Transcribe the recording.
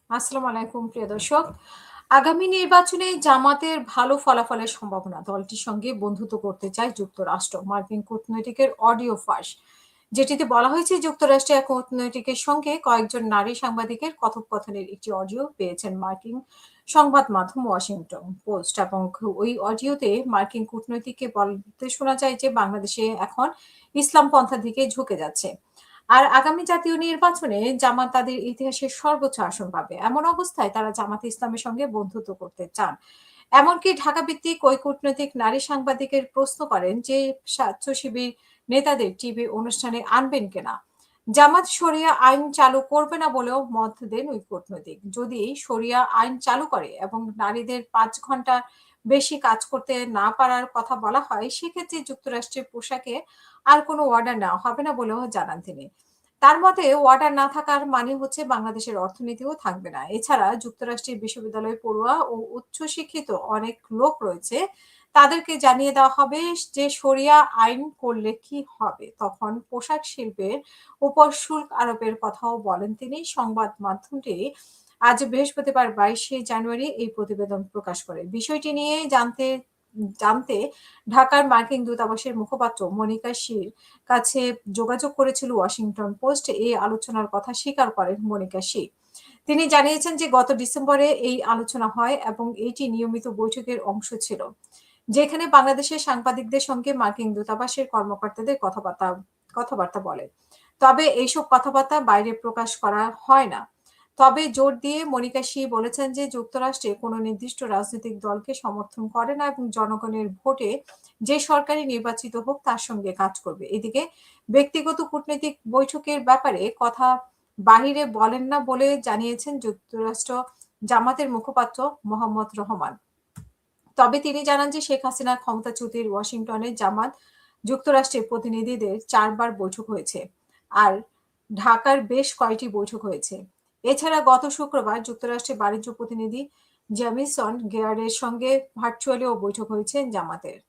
আসসালামু আলাইকুম প্রিয় দর্শক। আগামী নির্বাচনে জামাতের ভালো ফলাফলের সম্ভাবনা দলটির সঙ্গে বন্ধুত্ব করতে চায় যুক্তরাষ্ট্র। মার্কিন কূটনৈতিকের অডিও ফাঁস, যেটিতে বলা হয়েছে যুক্তরাষ্ট্রের এক কূটনৈতিকের সঙ্গে কয়েকজন নারী সাংবাদিকের কথোপকথনের একটি অডিও পেয়েছেন মার্কিন সংবাদ মাধ্যম ওয়াশিংটন পোস্ট। এবং ওই অডিওতে মার্কিন কূটনৈতিককে বলতে শোনা যায় যে বাংলাদেশে এখন ইসলামপন্থার দিকে ঝুঁকে যাচ্ছে। আর আগামী জাতীয় নির্বাচনে জামাত তাদের ইতিহাসের সর্বোচ্চ আসন পাবে। এমন অবস্থায় তারা জামাতে ইসলামের সঙ্গে বন্ধুত্ব করতে চান। এমনকি ঢাকা ভিত্তিক ওই কূটনৈতিক নারী সাংবাদিকের প্রশ্ন করেন যে স্বেচ্ছাসেবী নেতাদের টিভি অনুষ্ঠানে আনবেন কিনা। জামাত শরিয়া আইন চালু করবে না বলেও মত দেন ওই কূটনৈতিক। যদি শরিয়া আইন চালু করে এবং নারীদের ৫ ঘন্টা বেশি কাজ করতে না পারার কথা বলা হয়, সেক্ষেত্রে যুক্তরাষ্ট্রের পোশাকে আর কোনো অর্ডার নেওয়া হবে না বলেও জানান তিনি। তার মতে অর্ডার না থাকার মানে হচ্ছে বাংলাদেশের অর্থনীতিও থাকবে না। এছাড়া যুক্তরাষ্ট্রের বিশ্ববিদ্যালয় পড়ুয়া ও উচ্চশিক্ষিত অনেক লোক রয়েছে। তাদেরকে জানিয়ে দেওয়া হবে যে শরিয়া আইন করলে কি হবে। তখন পোশাক শিল্পের উপর শুল্ক আরোপের কথাও বলেন তিনি। সংবাদ মাধ্যমটি আজ বৃহস্পতিবার ২২শে জানুয়ারি এই প্রতিবেদন প্রকাশ করে। বিষয়টি নিয়ে জানতে ঢাকার মার্কিন দূতাবাসের মুখপাত্র মনিকা শির কাছে যোগাযোগ করেছিল ওয়াশিংটন পোস্ট। এই আলোচনার কথা স্বীকার করেন মনিকা শি। তিনি জানিয়েছেন যে গত ডিসেম্বরে এই আলোচনা হয় এবং এটি নিয়মিত বৈঠকের অংশ ছিল, যেখানে বাংলাদেশের সাংবাদিকদের সঙ্গে মার্কিন দূতাবাসের কর্মকর্তাদের কথাবার্তা বলে। তবে এইসব কথাবার্তা বাইরে প্রকাশ করা হয় না। তবে জোর দিয়ে মনিকা শি বলেছেন যে যুক্তরাষ্ট্রে কোনো নির্দিষ্ট রাজনৈতিক দলকে সমর্থন করে না এবং জনগণের ভোটে যে সরকারি নির্বাচিত হোক তার সঙ্গে কাজ করবে। এদিকে ব্যক্তিগত কূটনৈতিক বৈঠকের ব্যাপারে কথা বাহিরে বলেন না বলে জানিয়েছেন যুক্তরাষ্ট্র জামাতের মুখপাত্র মোহাম্মদ রহমান। তবে তিনি জানান যে শেখ হাসিনার ক্ষমতাচ্যুতির ওয়াশিংটনে জামাত যুক্তরাষ্ট্রের প্রতিনিধিদের ৪ বার বৈঠক হয়েছে। আর ঢাকার বেশ কয়েকটি বৈঠক হয়েছে। এছাড়া গত শুক্রবার যুক্তরাষ্ট্রের বাণিজ্য প্রতিনিধি জ্যামিসন গেয়ারের সঙ্গে ভার্চুয়ালিও বৈঠক হয়েছে জামাতের।